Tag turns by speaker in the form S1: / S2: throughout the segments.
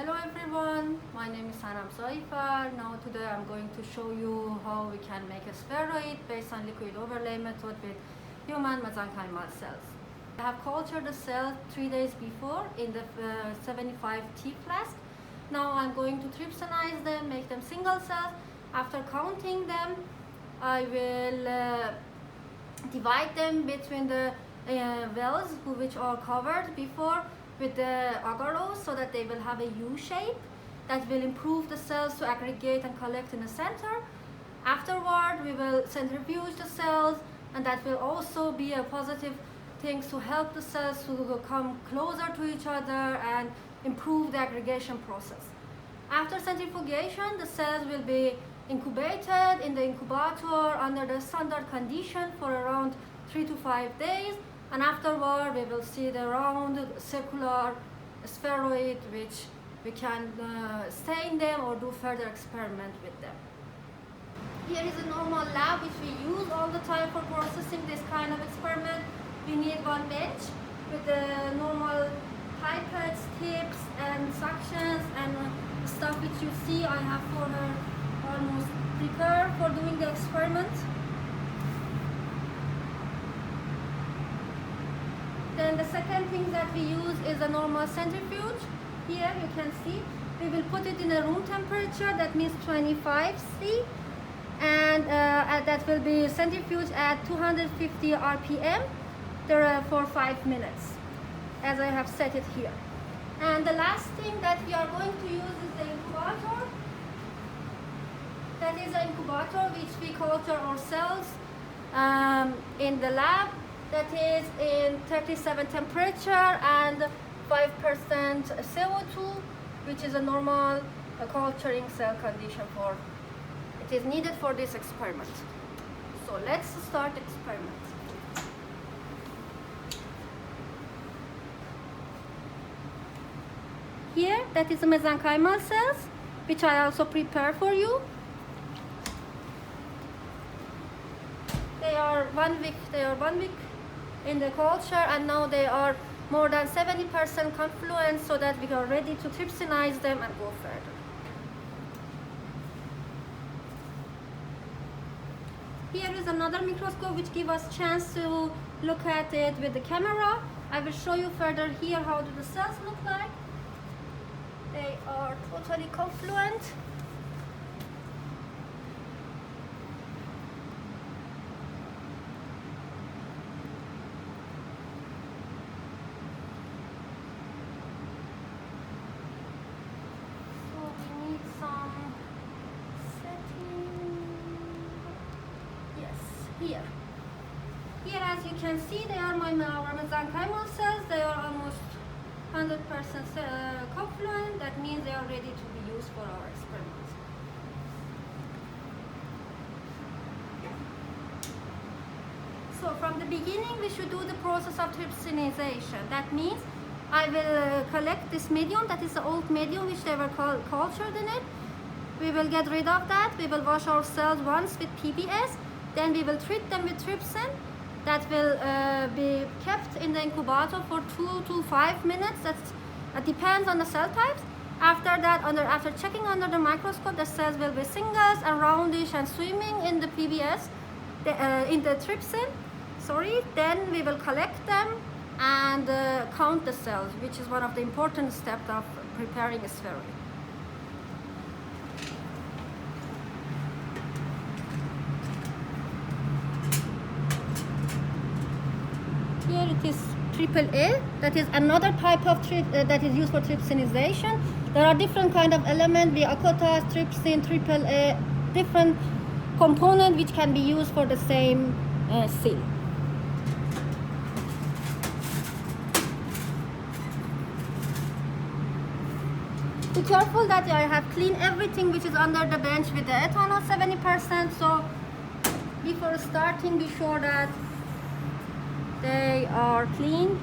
S1: Hello everyone, my name is Sanam Saifar. Now today I'm going to show you how we can make a spheroid based on liquid overlay method with human mesenchymal cells. I have cultured the cells 3 days before in the 75T flask. Now I'm going to trypsinize them, make them single cells. After counting them, I will divide them between the wells which are covered before with the agarose so that they will have a U shape that will improve the cells to aggregate and collect in the center. Afterward, we will centrifuge the cells, and that will also be a positive thing to help the cells to come closer to each other and improve the aggregation process. After centrifugation, the cells will be incubated in the incubator under the standard condition for around 3 to 5 days. And afterward, we will see the round circular spheroid which we can stain them or do further experiment with them. Here is a normal lab which we use all the time for processing this kind of experiment. We need one bench with the normal pipettes, tips and suctions and stuff which you see I have for her almost prepared for doing the experiment. Then the second thing that we use is a normal centrifuge. Here you can see we will put it in a room temperature, that means 25 C, and that will be centrifuged at 250 RPM for 5 minutes, as I have set it here. And the last thing that we are going to use is the incubator. That is an incubator which we culture our cells in the lab. That is in 37 temperature and 5% CO2, which is a normal culturing cell condition for it is needed for this experiment. So let's start experiment. Here, that is the mesenchymal cells, which I also prepare for you. They are one week in the culture, and now they are more than 70% confluent, so that we are ready to trypsinize them and go further. Here is another microscope which gives us chance to look at it with the camera. I will show you further here how do the cells look like. They are totally confluent. Here, as you can see, they are our mesenchymal cells. They are almost 100% confluent. That means they are ready to be used for our experiments. So from the beginning, we should do the process of trypsinization. That means I will collect this medium, that is the old medium which they were cultured in it. We will get rid of that. We will wash our cells once with PBS. Then we will treat them with trypsin. That will be kept in the incubator for 2 to 5 minutes. That depends on the cell types. After that, after checking under the microscope, the cells will be singles and roundish and swimming in the PBS, in the trypsin. Then we will collect them and count the cells, which is one of the important steps of preparing a spheroid. Here it is AAA, that is another type of that is used for trypsinization. There are different kind of elements, acotase, trypsin, AAA, different components which can be used for the same seal. Be careful that I have cleaned everything which is under the bench with the ethanol 70%. So before starting, be sure that they are clean.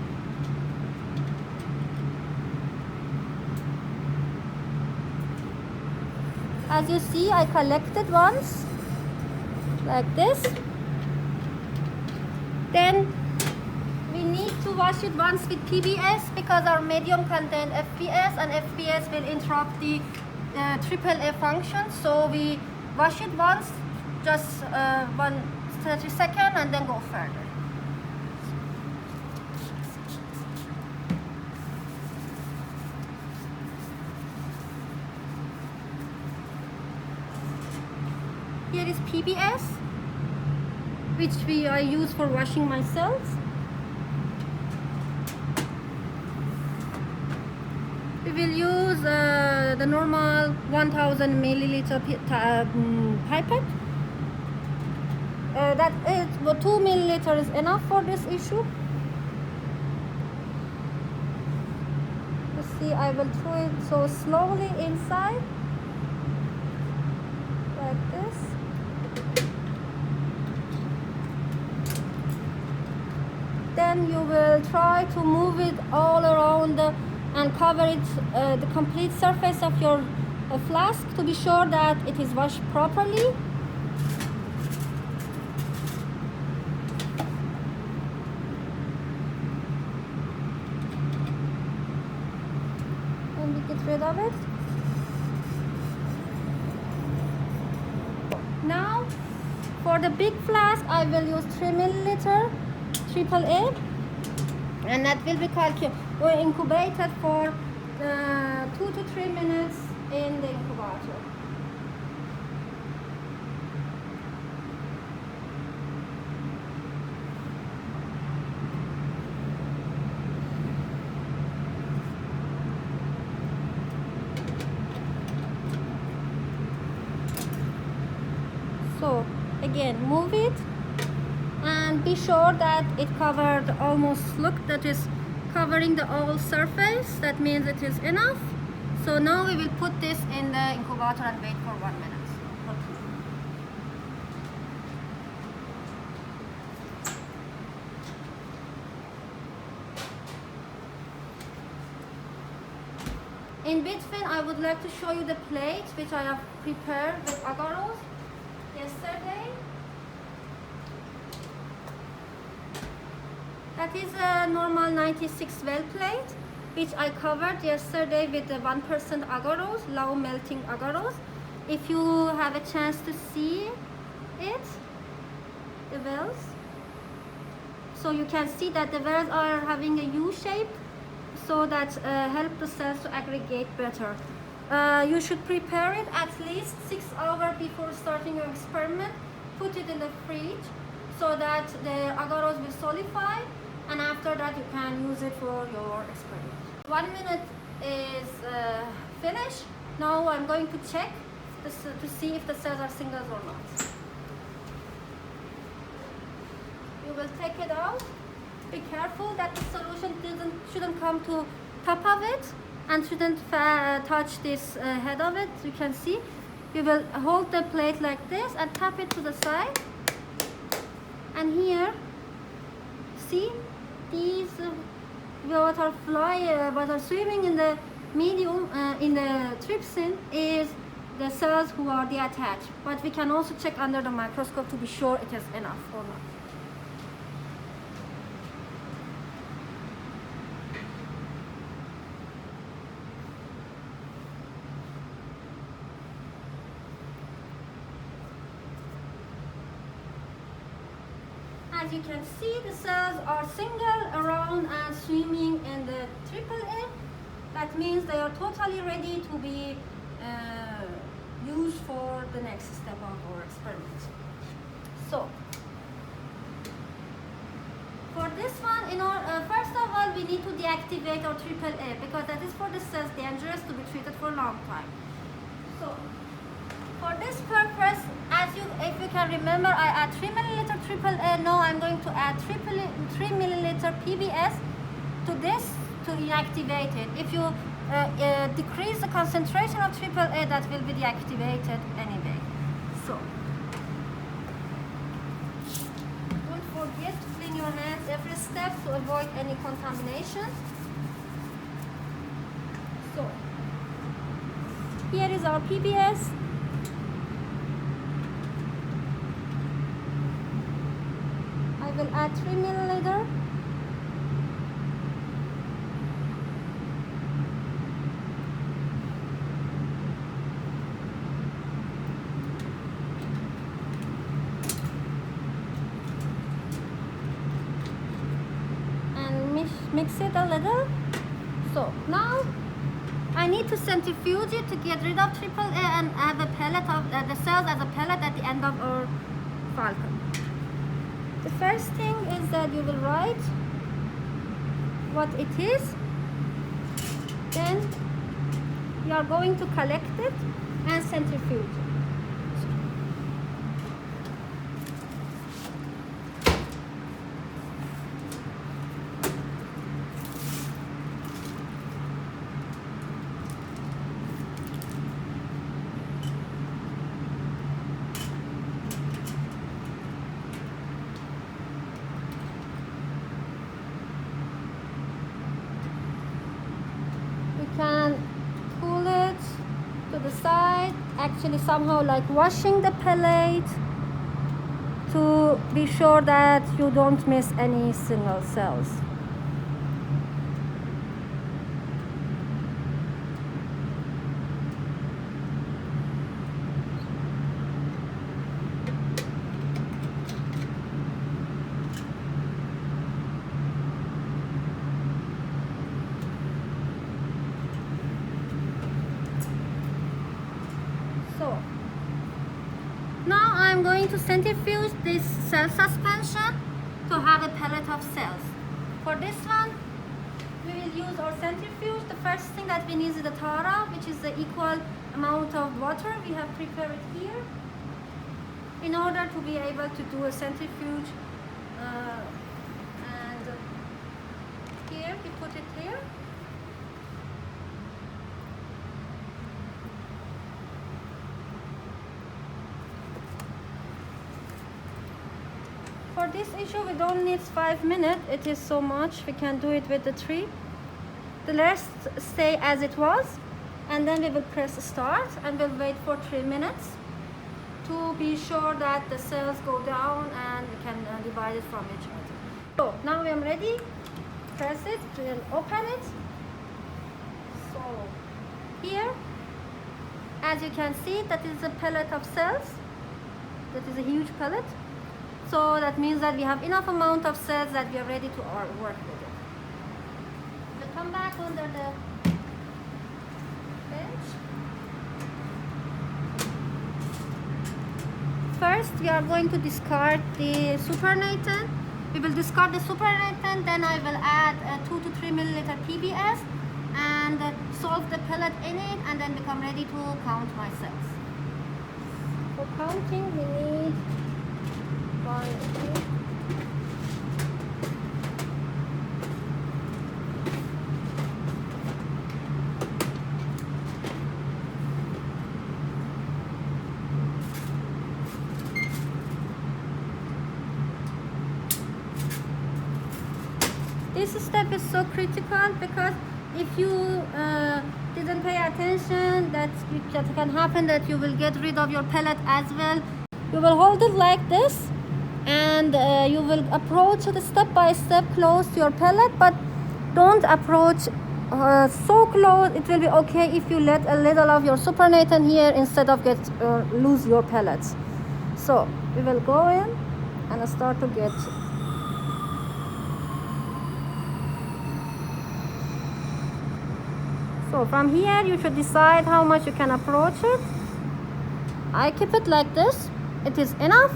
S1: As you see, I collected once like this. Then we need to wash it once with PBS because our medium contains FPS, and FPS will interrupt the AAA function. So we wash it once, just 30 seconds, and then go further. Here is PBS, which I use for washing my cells. We will use the normal 1000 milliliter pipette. That is, but 2 milliliter is enough for this issue. You see, I will throw it so slowly inside, like this. Then you will try to move it all around and cover it, the complete surface of your flask, to be sure that it is washed properly. And we get rid of it. Now, for the big flask, I will use 3 milliliter AAA, and that will be incubated for 2 to 3 minutes in the incubator. So again, move it and be sure that it covered almost, look, that is covering the whole surface. That means it is enough. So now we will put this in the incubator and wait for 1 minute. In between, I would like to show you the plate which I have prepared with agarose yesterday. That is a normal 96 well plate, which I covered yesterday with the 1% agarose, low melting agarose. If you have a chance to see it, the wells, so you can see that the wells are having a U shape, so that help the cells to aggregate better. You should prepare it at least 6 hours before starting your experiment. Put it in the fridge so that the agarose will solidify, and after that you can use it for your experiment. 1 minute is finished. Now I'm going to check this, to see if the cells are singles or not. You will take it out. Be careful that the solution shouldn't come to top of it and shouldn't touch this head of it. You can see. You will hold the plate like this and tap it to the side. And here, see, these what are swimming in the medium, in the trypsin, is the cells who are detached. But we can also check under the microscope to be sure it is enough or not. As you can see, the cells are single, around, and swimming in the AAA. That means they are totally ready to be used for the next step of our experiment. So, for this one, first of all, we need to deactivate our AAA because that is for the cells dangerous to be treated for a long time. So, for this purpose, if you can remember, I add 3 milliliter AAA. Now I'm going to add 3 milliliter PBS to this to inactivate it. If you decrease the concentration of AAA, that will be deactivated anyway. So, don't forget to clean your hands every step to avoid any contamination. So, here is our PBS. I will add 3 milliliter mix it a little. So now I need to centrifuge it to get rid of AAA and add the pellet of the cells as a pellet at the end of our falcon. The first thing is that you will write what it is. Then you are going to collect it and centrifuge it. Can pull it to the side, actually somehow like washing the pellet to be sure that you don't miss any single cells. So now I'm going to centrifuge this cell suspension to have a pellet of cells. For this one, we will use our centrifuge. The first thing that we need is the tara, which is the equal amount of water. We have prepared it here in order to be able to do a centrifuge. And here, we put it here. For this issue, we don't need 5 minutes. It is so much. We can do it with the 3. The rest stay as it was, and then we will press start and we'll wait for 3 minutes to be sure that the cells go down and we can divide it from each other. So now I'm ready. Press it and open it. So here, as you can see, that is a pellet of cells. That is a huge pellet. So that means that we have enough amount of cells that we are ready to work with it. We'll come back under the bench. First, we are going to discard the supernatant. We will discard the supernatant, then I will add 2 to 3 milliliter PBS and solve the pellet in it, and then become ready to count my cells. For counting, we need 1, 2. This step is so critical because if you didn't pay attention, that can happen that you will get rid of your pellet as well. You will hold it like this and you will approach it step by step close to your pellet, but don't approach so close. It will be okay if you let a little of your supernatant here instead of lose your pellets. So we will go in and start to get. So from here you should decide how much you can approach it. I keep it like this. It is enough,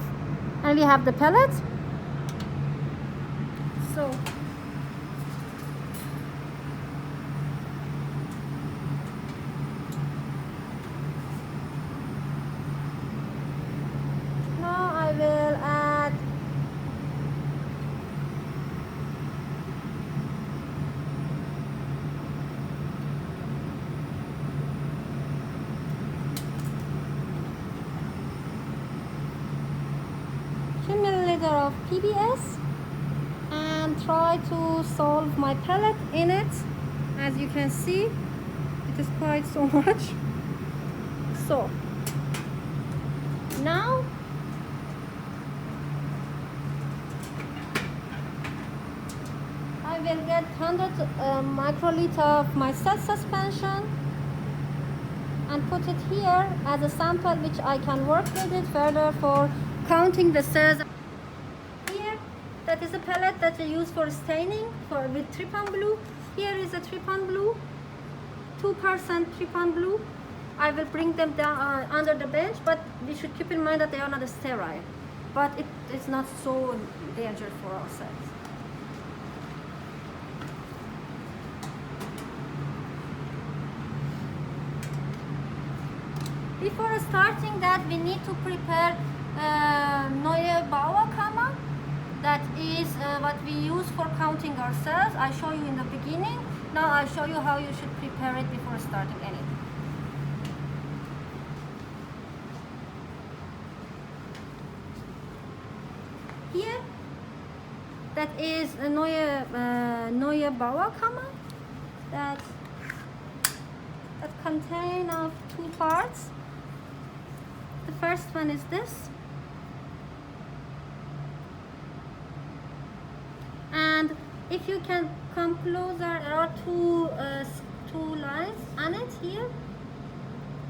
S1: and we have the pellets. So now I will add of PBS and try to solve my pellet in it. As you can see, it is quite so much. So now I will get 100 microliter of my cell suspension and put it here as a sample, which I can work with it further for counting the cells. The that is a palette that I use for staining with trypan blue. Here is a trypan blue, 2% trypan blue. I will bring them down under the bench, but we should keep in mind that they are not sterile. But it is not so dangerous for our cells. Before starting that, we need to prepare neue Bauerkammer. That is what we use for counting our cells. I show you in the beginning. Now I'll show you how you should prepare it before starting anything. Here, that is a neue Bauerkammer that contain of 2 parts. The first one is this, and if you can come closer, there are two lines on it here.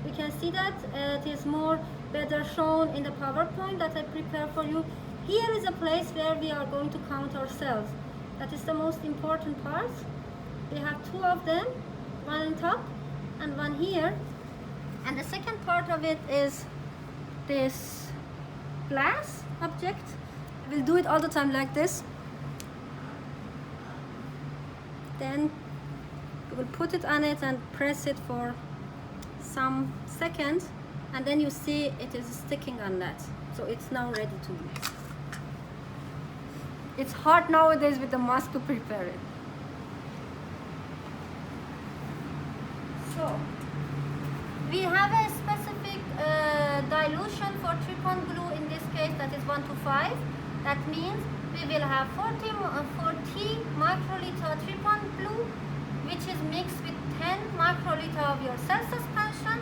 S1: You can see that it is more better shown in the PowerPoint that I prepare for you. Here is a place where we are going to count our cells. That is the most important part. We have 2 of them, one on top and one here. And the second part of it is this glass object. We'll do it all the time like this. Then you will put it on it and press it for some seconds, and then you see it is sticking on that. So it's now ready to use. It's hard nowadays with the mask to prepare it. So we have a specific dilution for trypan blue, in this case that is 1:5. That means we will have 40 microliter trypan blue, which is mixed with 10 microliter of your cell suspension,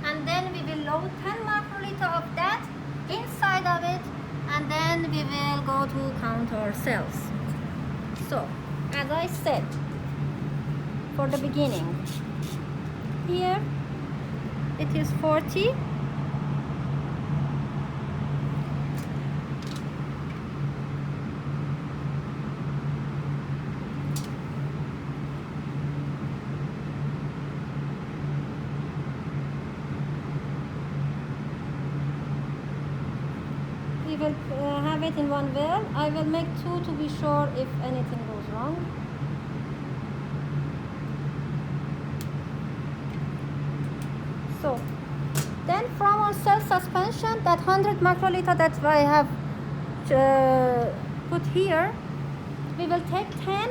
S1: and then we will load 10 microliter of that inside of it, and then we will go to count our cells. So, as I said for the beginning, here it is 40. We will have it in one well. I will make 2 to be sure if anything goes wrong. So then from our cell suspension, that 100 microliter that I have put here, we will take 10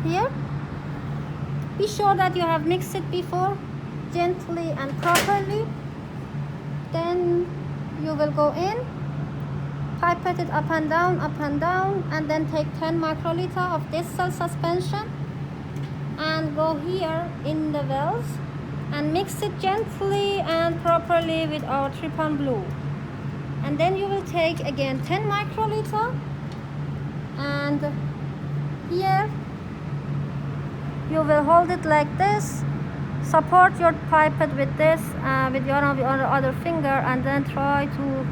S1: here. Be sure that you have mixed it before gently and properly. Then you will go in, pipette it up and down, and then take 10 microliter of this cell suspension and go here in the wells and mix it gently and properly with our trypan blue. And then you will take again 10 microliter, and here you will hold it like this, support your pipette with this, with your other finger, and then try to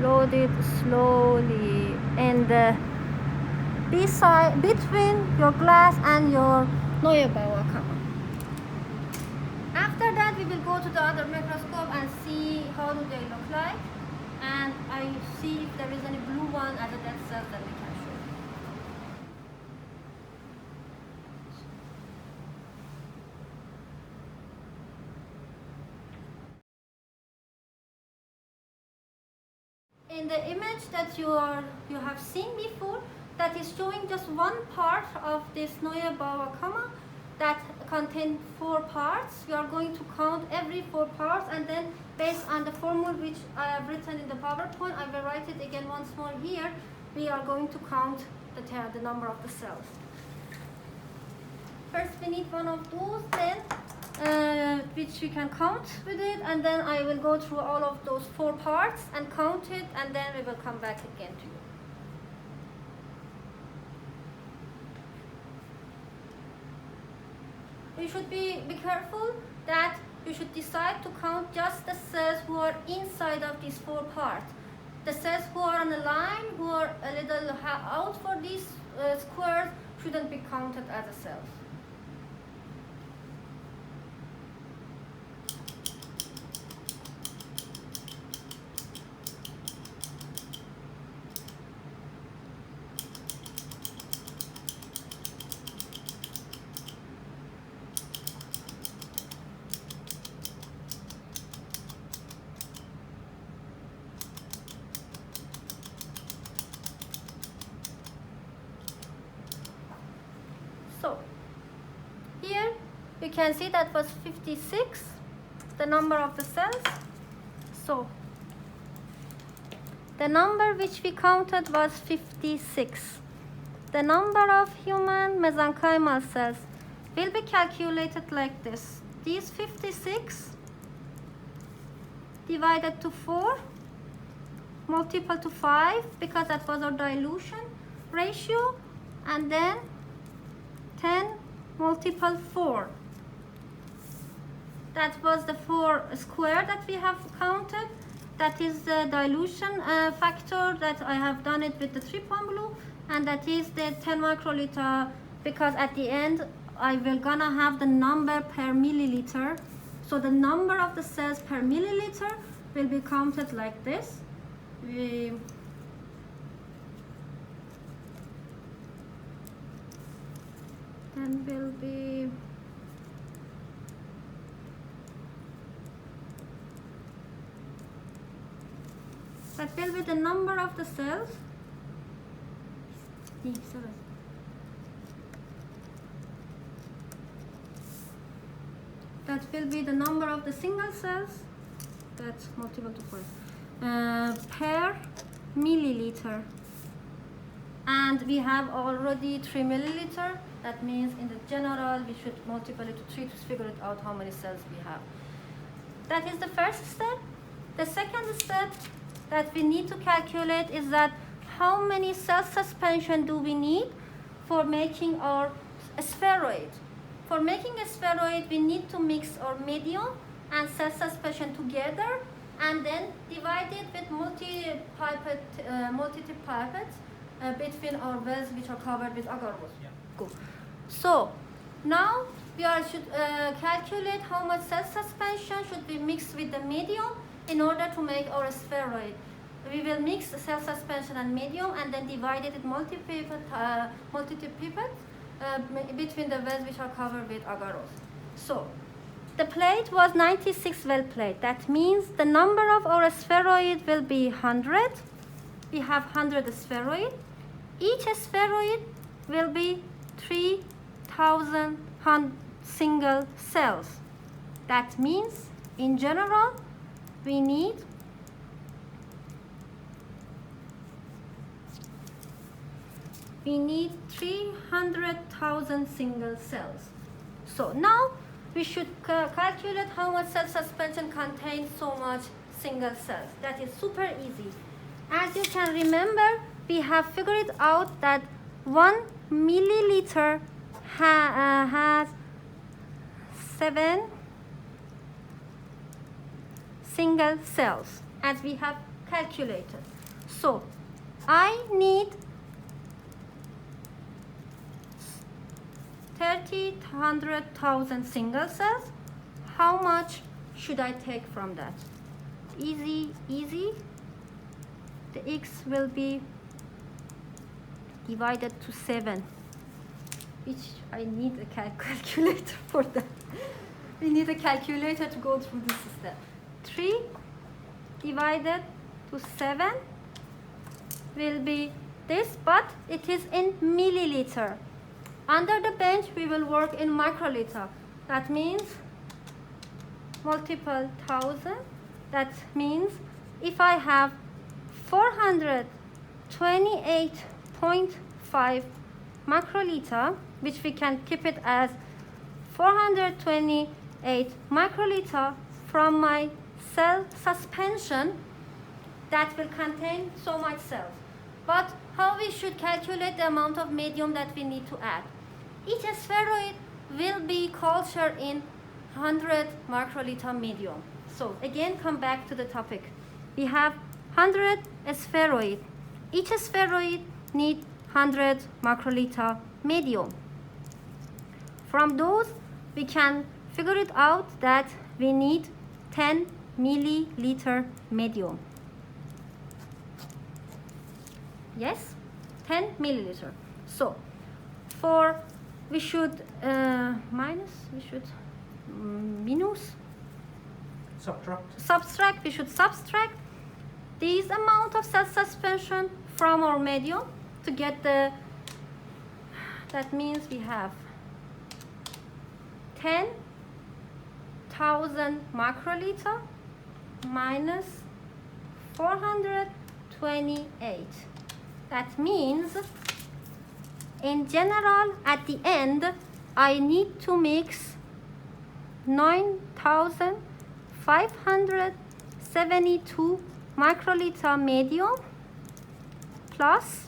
S1: load it slowly in the between your glass and your neue Bauerkammer. After that, we will go to the other microscope and see how do they look like, and I see if there is any blue one as a dead cell that we can show. In the image that you have seen before, that is showing just one part of this neue Bauerkammer that contains 4 parts. We are going to count every 4 parts, and then based on the formula which I have written in the PowerPoint, I will write it again once more here. We are going to count the number of the cells. First we need one of those, then which we can count with it, and then I will go through all of those 4 parts and count it, and then we will come back again to you. you should be careful that you should decide to count just the cells who are inside of these 4 parts. The cells who are on a line, who are a little out for these squares, shouldn't be counted as a cells. So here you can see that was 56, the number of the cells. So the number which we counted was 56. The number of human mesenchymal cells will be calculated like this. These 56 divided to 4 multiple to 5 because that was our dilution ratio, and then 10 multiple 4. That was the 4 square that we have counted. That is the dilution factor that I have done it with the 3-point blue, and that is the 10 microliter because at the end I will gonna have the number per milliliter. So the number of the cells per milliliter will be counted like this. And will be that will be the number of the cells. That will be the number of the single cells. That's multiple to 4 per milliliter. And we have already 3 milliliter. That means in the general we should multiply it to 3 to figure it out how many cells we have. That is the first step. The second step that we need to calculate is that how many cell suspension do we need for making our spheroid. For making a spheroid, we need to mix our medium and cell suspension together and then divide it with multi-tip pipettes between our wells which are covered with agarose.
S2: Yeah.
S1: Good. So now we should calculate how much cell suspension should be mixed with the medium in order to make our spheroid. We will mix cell suspension and medium and then divide it with multi-tip pipettes between the wells which are covered with agarose. So the plate was 96 well plate. That means the number of our spheroid will be 100. We have 100 spheroid. Each spheroid will be 3,000 single cells. That means in general we need 300,000 single cells. So now we should calculate how much cell suspension contains so much single cells. That is super easy. As you can remember, we have figured out that 1 milliliter has 7 single cells as we have calculated. So I need 300,000 single cells. How much should I take from that? Easy. The x will be divided to 7, which I need a calculator for that. We need a calculator to go through this step. 3 divided to 7 will be this, but it is in milliliter. Under the bench, we will work in microliter. That means multiple 1,000. That means if I have 428.5 microliter, which we can keep it as 428 microliter from my cell suspension, that will contain so much cells. But how we should calculate the amount of medium that we need to add? Each spheroid will be cultured in 100 microliter medium. So again, come back to the topic. We have 100 spheroid. Each spheroid needs 100 microliter medium. From those, we can figure it out that we need 10 milliliter medium. Yes, 10 milliliter. So we should subtract this amount of cell suspension from our medium to get that means we have 10,000 microliter minus 428. That means in general at the end I need to mix 9,572 microliter medium plus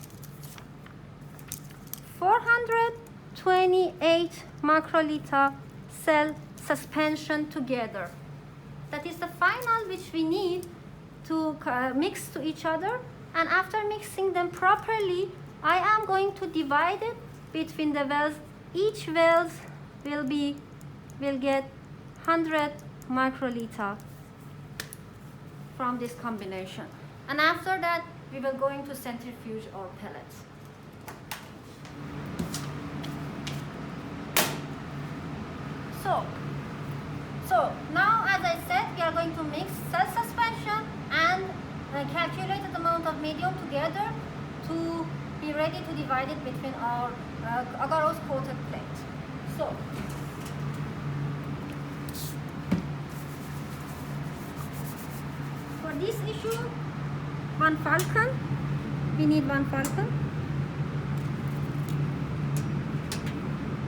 S1: 428 microliter cell suspension together. That is the final which we need to mix to each other, and after mixing them properly, I am going to divide it between the wells. Each wells will get 100 microliter from this combination, and after that we will going to centrifuge our pellets. So now, as I said, we are going to mix cell suspension and calculate the amount of medium together to be ready to divide it between our agarose coated plate. So for this issue, we need one falcon.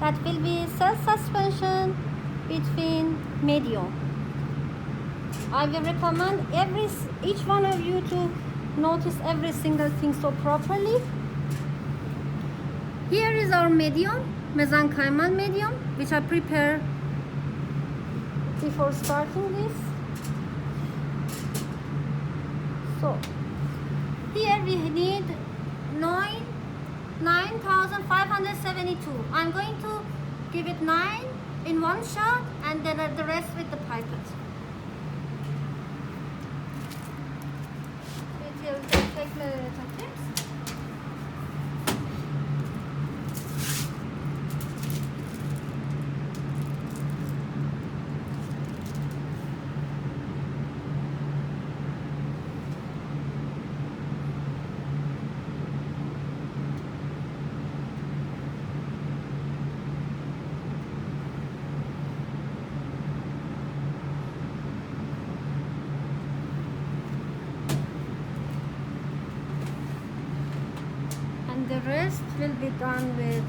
S1: That will be cell suspension between medium. I will recommend each one of you to notice every single thing so properly. Here is our medium, mesenchymal medium, which I prepared before starting this. So here we need 9,572. I'm going to give it 9 in one shot and then the rest with the pipette. It will take the tips. The rest will be done with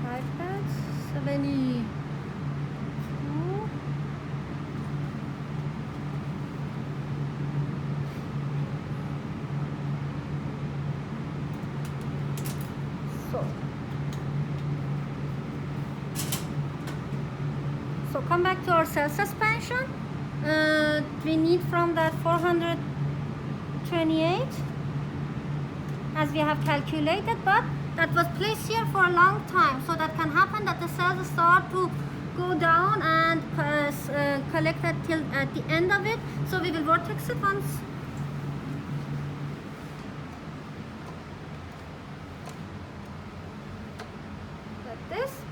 S1: pipette 72. So come back to our cell suspension. We need from that 428 as we have calculated, but that was placed here for a long time, so that can happen that the cells start to go down and collect at the end of it. So we will vortex it once. Like this.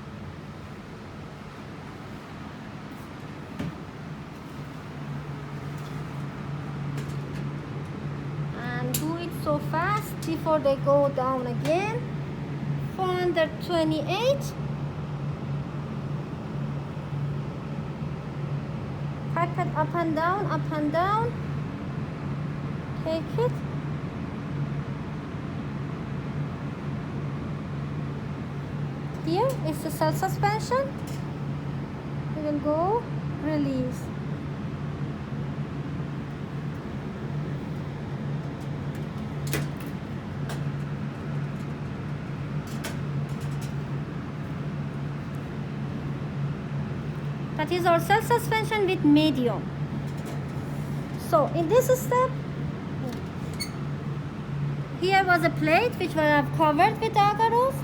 S1: Do it so fast before they go down again. 428. Pipette up and down, up and down. Take it. Here is the cell suspension. We will go release. That is our cell suspension with medium. So in this step, here was a plate which we have covered with agarose,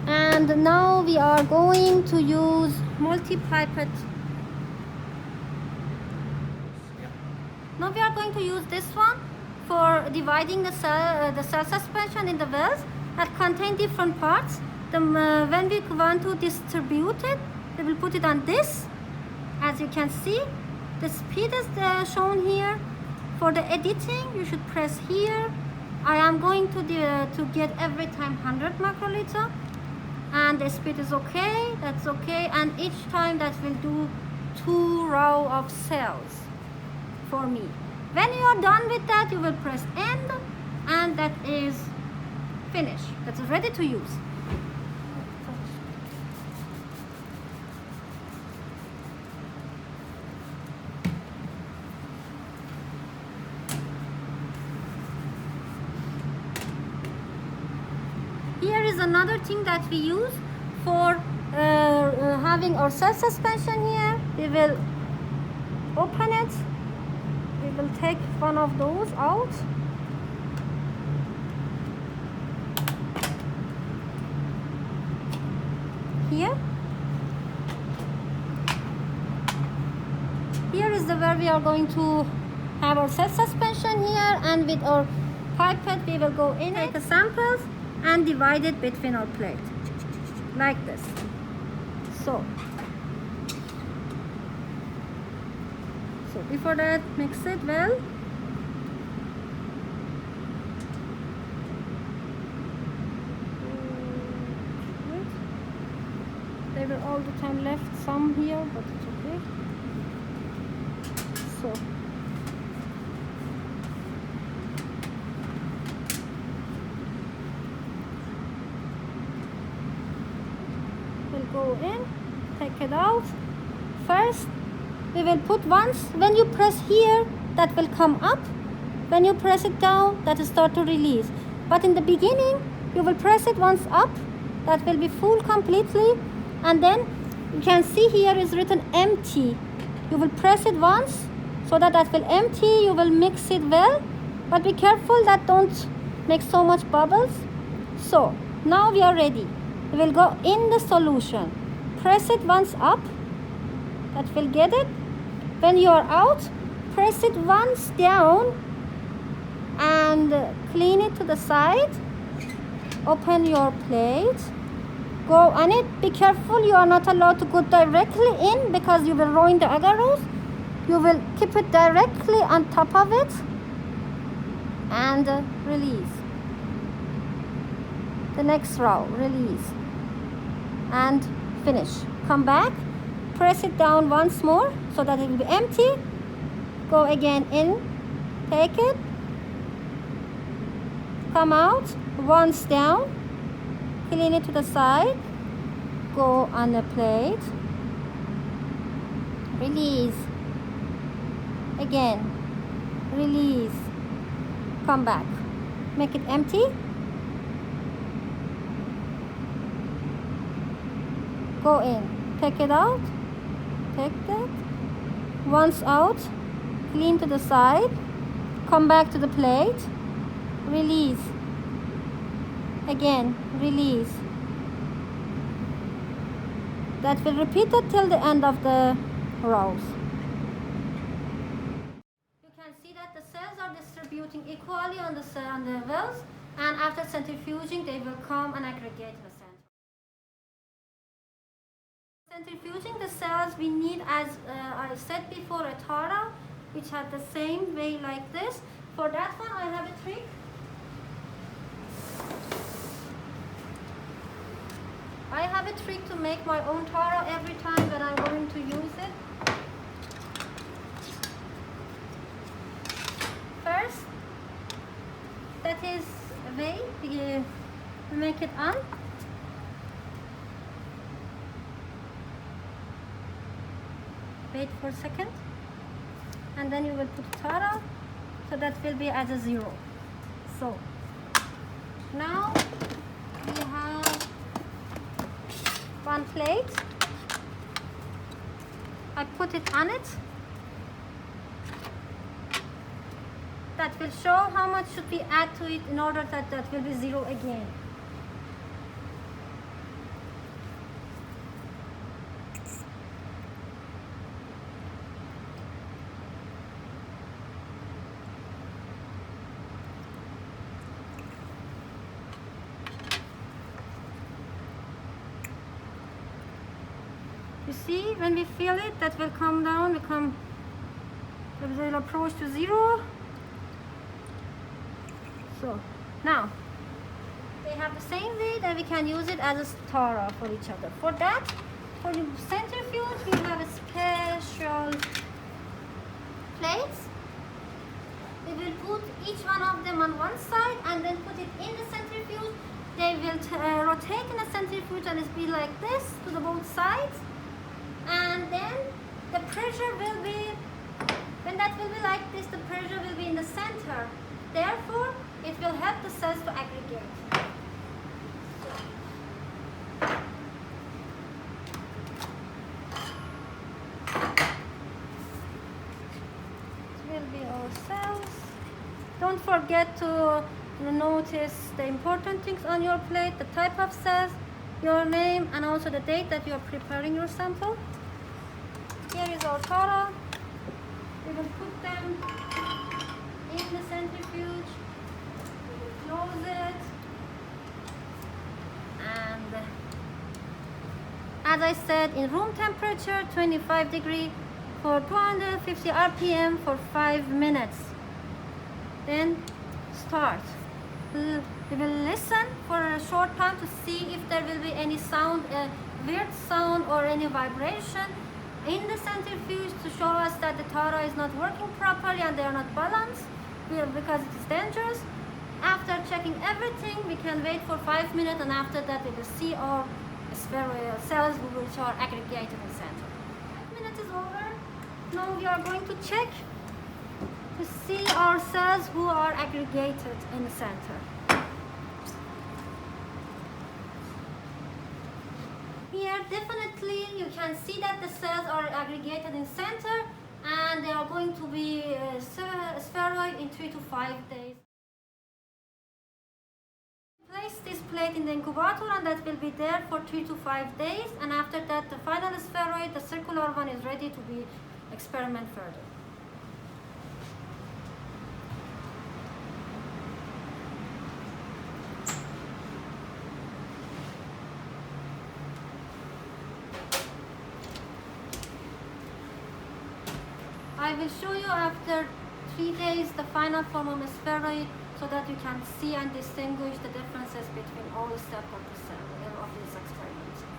S1: and now we are going to use multi-pipette. Now we are going to use this one for dividing the cell suspension in the wells that contain different parts. When we want to distribute it, we will put it on this. As you can see, the speed is shown here. For the editing, you should press here. I am going to get every time 100 microliter, and the speed is okay. That's okay, and each time that will do 2 rows of cells for me. When you are done with that, you will press end, and that is finished. That's ready to use. Here is another thing that we use for having our cell suspension here. We will open it. We will take one of those out. Here. Here is where we are going to have our cell suspension here, and with our pipette we will go in, take the samples and divide it between our plate like this. So before that, mix it well. They were all the time left some here, but it's okay. So we'll go in, take it out. First we will put once. When you press here, that will come up. When you press it down, that will start to release. But in the beginning, you will press it once up, that will be full completely, and then you can see here is written empty. You will press it once so that will empty. You will mix it well, but be careful that don't make so much bubbles. So now we are ready. We will go in the solution. Press it once up, that will get it. When you are out, press it once down and clean it to the side. Open your plate, go on it. Be careful, you are not allowed to go directly in because you will ruin the agarose. You will keep it directly on top of it and release. The next row, release and finish. Come back, press it down once more so that it will be empty. Go again in, take it, come out, once down, clean it to the side, go on the plate, release, again, release, come back, make it empty, go in, take it out, take that, once out, clean to the side, come back to the plate, release, again, release. That will repeat it till the end of the rows. You can see that the cells are distributing equally on the wells, and after centrifuging they will come and aggregate in the center. Centrifuging the cells, we need, as I said before, a Tara which had the same way like this. For that one I have a trick. I have a trick to make my own Tara every time that I'm going to use it. First, that is a way we make it on. Wait for a second, and then you will put Tara, so that will be as a 0. So now we have one plate, I put it on it. That will show how much should we add to it in order that that will be 0 again. You see, when we feel it, that will come down, it will approach to 0. So now they have the same weight and we can use it as a star for each other. For that, for the centrifuge, we have a special plates. We will put each one of them on one side and then put it in the centrifuge. They will rotate in the centrifuge and it's be like this to the both sides. And then the pressure will be, when that will be like this, the pressure will be in the center. Therefore, it will help the cells to aggregate. This will be our cells. Don't forget to notice the important things on your plate, the type of cells, your name, and also the date that you are preparing your sample. Here is our total. We will put them in the centrifuge. We will close it. And as I said, in room temperature, 25 degrees for 250 RPM for 5 minutes. Then start. We will listen for a short time to see if there will be any sound, a weird sound or any vibration in the centrifuge to show us that the Tara is not working properly and they are not balanced because it is dangerous. After checking everything, we can wait for 5 minutes and after that we will see our spheroid cells which are aggregated in the center. 5 minutes is over. Now we are going to check to see our cells who are aggregated in the center. Here definitely you can see that the cells are aggregated in center and they are going to be spheroid in 3 to 5 days. Place this plate in the incubator and that will be there for 3 to 5 days, and after that the final spheroid, the circular one, is ready to be experimented further. I will show you after 3 days the final form of a spheroid so that you can see and distinguish the differences between all the steps of the cell of this experiment.